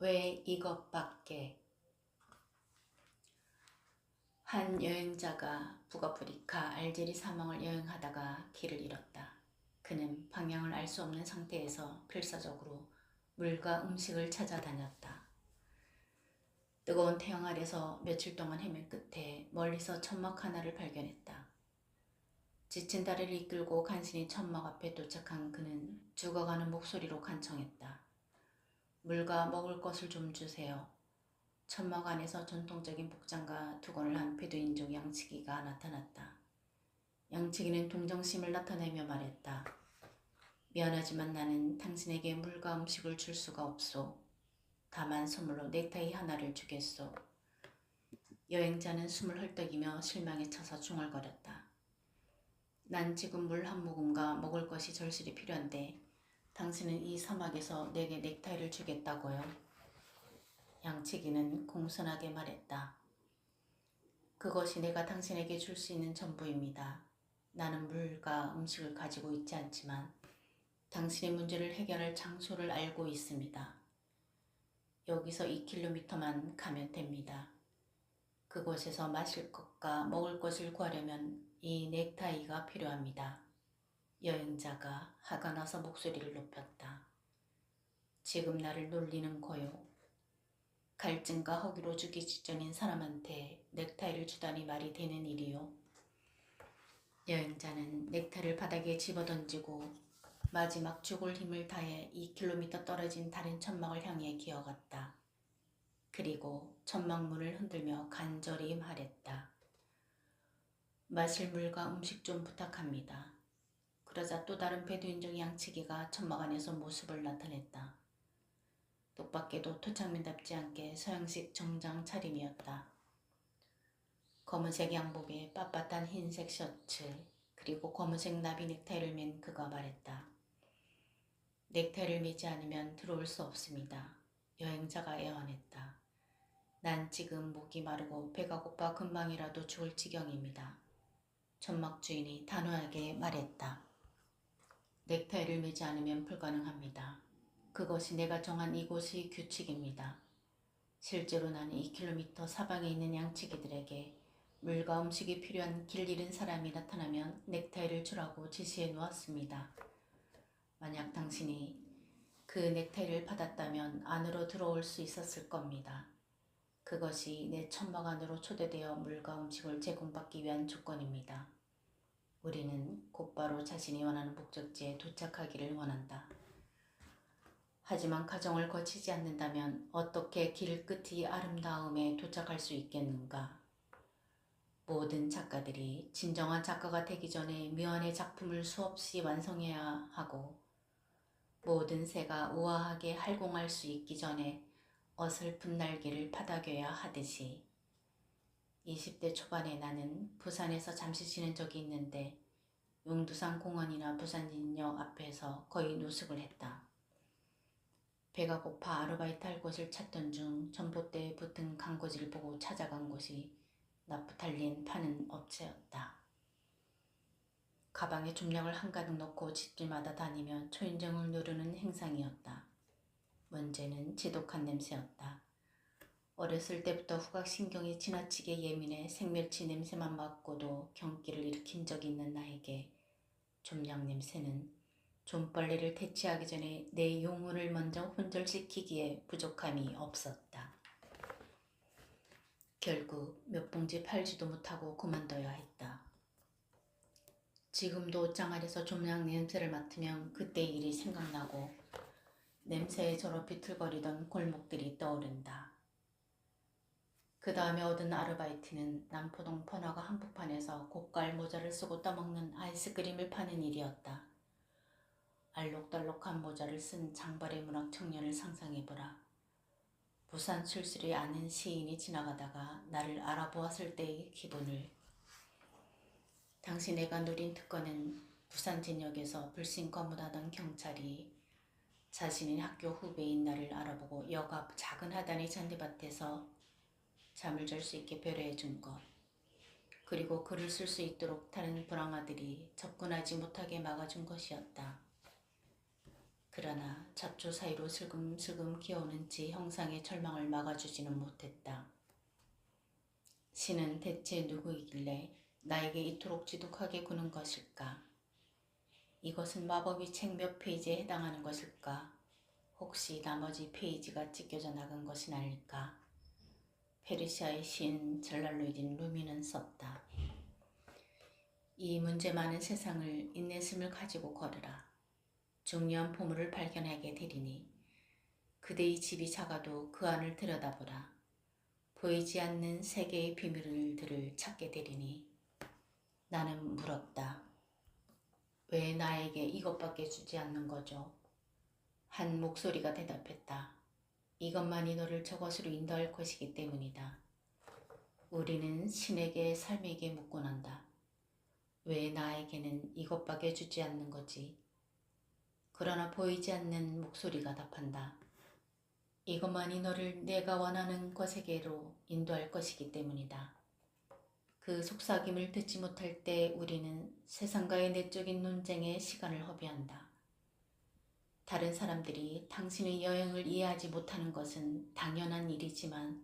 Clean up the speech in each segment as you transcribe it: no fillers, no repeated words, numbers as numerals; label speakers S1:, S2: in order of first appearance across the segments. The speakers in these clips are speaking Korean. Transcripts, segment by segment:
S1: 왜 이것밖에. 한 여행자가 북아프리카 알제리 사막을 여행하다가 길을 잃었다. 그는 방향을 알 수 없는 상태에서 필사적으로 물과 음식을 찾아다녔다. 뜨거운 태양 아래서 며칠 동안 헤맨 끝에 멀리서 천막 하나를 발견했다. 지친 다리를 이끌고 간신히 천막 앞에 도착한 그는 죽어가는 목소리로 간청했다. 물과 먹을 것을 좀 주세요. 천막 안에서 전통적인 복장과 두건을 한 베두인족 양치기가 나타났다. 양치기는 동정심을 나타내며 말했다. 미안하지만 나는 당신에게 물과 음식을 줄 수가 없소. 다만 선물로 넥타이 하나를 주겠소. 여행자는 숨을 헐떡이며 실망에 차서 중얼거렸다. 난 지금 물 한 모금과 먹을 것이 절실히 필요한데 당신은 이 사막에서 내게 넥타이를 주겠다고요? 양치기는 공손하게 말했다. 그것이 내가 당신에게 줄 수 있는 전부입니다. 나는 물과 음식을 가지고 있지 않지만 당신의 문제를 해결할 장소를 알고 있습니다. 여기서 2km만 가면 됩니다. 그곳에서 마실 것과 먹을 것을 구하려면 이 넥타이가 필요합니다. 여행자가 화가 나서 목소리를 높였다. 지금 나를 놀리는 거요. 갈증과 허기로 죽기 직전인 사람한테 넥타이를 주다니 말이 되는 일이요. 여행자는 넥타이를 바닥에 집어던지고 마지막 죽을 힘을 다해 2km 떨어진 다른 천막을 향해 기어갔다. 그리고 천막 문을 흔들며 간절히 말했다. 마실 물과 음식 좀 부탁합니다. 그러자 또 다른 베두인족 양치기가 천막 안에서 모습을 나타냈다. 뜻밖에도 토착민답지 않게 서양식 정장 차림이었다. 검은색 양복에 빳빳한 흰색 셔츠 그리고 검은색 나비 넥타이를 맨 그가 말했다. 넥타이를 매지 않으면 들어올 수 없습니다. 여행자가 애원했다. 난 지금 목이 마르고 배가 고파 금방이라도 죽을 지경입니다. 천막 주인이 단호하게 말했다. 넥타이를 매지 않으면 불가능합니다. 그것이 내가 정한 이곳의 규칙입니다. 실제로 나는 2km 사방에 있는 양치기들에게 물과 음식이 필요한 길 잃은 사람이 나타나면 넥타이를 주라고 지시해 놓았습니다. 만약 당신이 그 넥타이를 받았다면 안으로 들어올 수 있었을 겁니다. 그것이 내 천막 안으로 초대되어 물과 음식을 제공받기 위한 조건입니다. 우리는 곧바로 자신이 원하는 목적지에 도착하기를 원한다. 하지만 과정을 거치지 않는다면 어떻게 길 끝의 아름다움에 도착할 수 있겠는가? 모든 작가들이 진정한 작가가 되기 전에 묘한의 작품을 수없이 완성해야 하고 모든 새가 우아하게 활공할 수 있기 전에 어설픈 날개를 파닥여야 하듯이 20대 초반에 나는 부산에서 잠시 지낸 적이 있는데 용두산 공원이나 부산역 앞에서 거의 노숙을 했다. 배가 고파 아르바이트 할 곳을 찾던 중 전봇대에 붙은 광고지를 보고 찾아간 곳이 나프탈린 파는 업체였다. 가방에 좀약을 한가득 넣고 집집마다 다니며 초인종을 누르는 행상이었다. 문제는 지독한 냄새였다. 어렸을 때부터 후각신경이 지나치게 예민해 생멸치 냄새만 맡고도 경기를 일으킨 적이 있는 나에게 좀약 냄새는 좀벌레를 퇴치하기 전에 내 영혼을 먼저 혼절시키기에 부족함이 없었다. 결국 몇 봉지 팔지도 못하고 그만둬야 했다. 지금도 옷장 안에서 좀약 냄새를 맡으면 그때의 일이 생각나고 냄새에 절어 비틀거리던 골목들이 떠오른다. 그 다음에 얻은 아르바이트는 남포동 번화가 한복판에서 고깔 모자를 쓰고 떠먹는 아이스크림을 파는 일이었다. 알록달록한 모자를 쓴 장발의 문학 청년을 상상해보라. 부산 출신이 아는 시인이 지나가다가 나를 알아보았을 때의 기분을. 당시 내가 누린 특권은 부산 진역에서 불신 검문하던 경찰이 자신의 학교 후배인 나를 알아보고 역 앞 작은 하단의 잔디밭에서 잠을 잘 수 있게 배려해 준 것. 그리고 글을 쓸 수 있도록 다른 불황아들이 접근하지 못하게 막아준 것이었다. 그러나 잡초 사이로 슬금슬금 기어오는 지 형상의 절망을 막아주지는 못했다. 신은 대체 누구이길래 나에게 이토록 지독하게 구는 것일까? 이것은 마법이 책 몇 페이지에 해당하는 것일까? 혹시 나머지 페이지가 찢겨져 나간 것은 아닐까? 페르시아의 시인 젤랄루딘 루미는 썼다. 이 문제 많은 세상을 인내심을 가지고 걸으라. 중요한 보물을 발견하게 되리니 그대의 집이 작아도 그 안을 들여다보라. 보이지 않는 세계의 비밀들을 찾게 되리니 나는 물었다. 왜 나에게 이것밖에 주지 않는 거죠? 한 목소리가 대답했다. 이것만이 너를 저것으로 인도할 것이기 때문이다. 우리는 신에게 삶에게 묻곤 한다. 왜 나에게는 이것밖에 주지 않는 거지? 그러나 보이지 않는 목소리가 답한다. 이것만이 너를 내가 원하는 것에게로 인도할 것이기 때문이다. 그 속삭임을 듣지 못할 때 우리는 세상과의 내적인 논쟁에 시간을 허비한다. 다른 사람들이 당신의 여행을 이해하지 못하는 것은 당연한 일이지만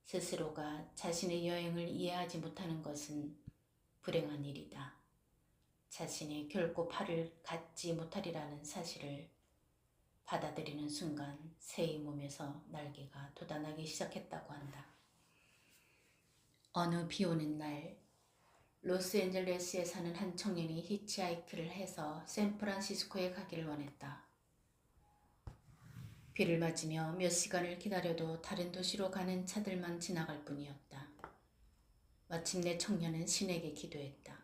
S1: 스스로가 자신의 여행을 이해하지 못하는 것은 불행한 일이다. 자신이 결코 팔을 갖지 못하리라는 사실을 받아들이는 순간 새의 몸에서 날개가 돋아나기 시작했다고 한다. 어느 비오는 날 로스앤젤레스에 사는 한 청년이 히치하이크를 해서 샌프란시스코에 가기를 원했다. 비를 맞으며 몇 시간을 기다려도 다른 도시로 가는 차들만 지나갈 뿐이었다. 마침내 청년은 신에게 기도했다.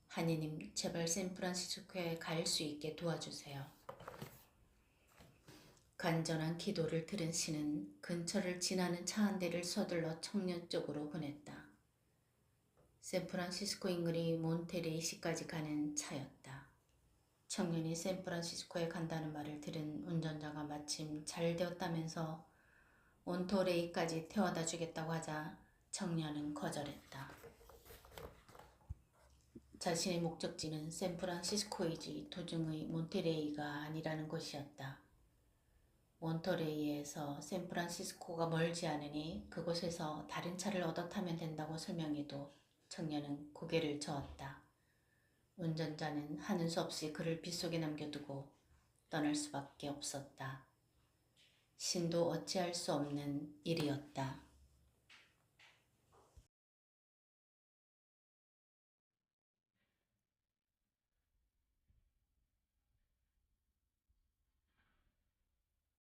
S1: 하느님, 제발 샌프란시스코에 갈 수 있게 도와주세요. 간절한 기도를 들은 신은 근처를 지나는 차 한 대를 서둘러 청년 쪽으로 보냈다. 샌프란시스코 인근의 몬테레이시까지 가는 차였다. 청년이 샌프란시스코에 간다는 말을 들은 운전자가 마침 잘 되었다면서 몬토레이까지 태워다 주겠다고 하자 청년은 거절했다. 자신의 목적지는 샌프란시스코이지 도중의 몬테레이가 아니라는 것이었다. 몬터레이에서 샌프란시스코가 멀지 않으니 그곳에서 다른 차를 얻어 타면 된다고 설명해도 청년은 고개를 저었다. 운전자는 하는 수 없이 그를 빗속에 남겨두고 떠날 수밖에 없었다. 신도 어찌할 수 없는 일이었다.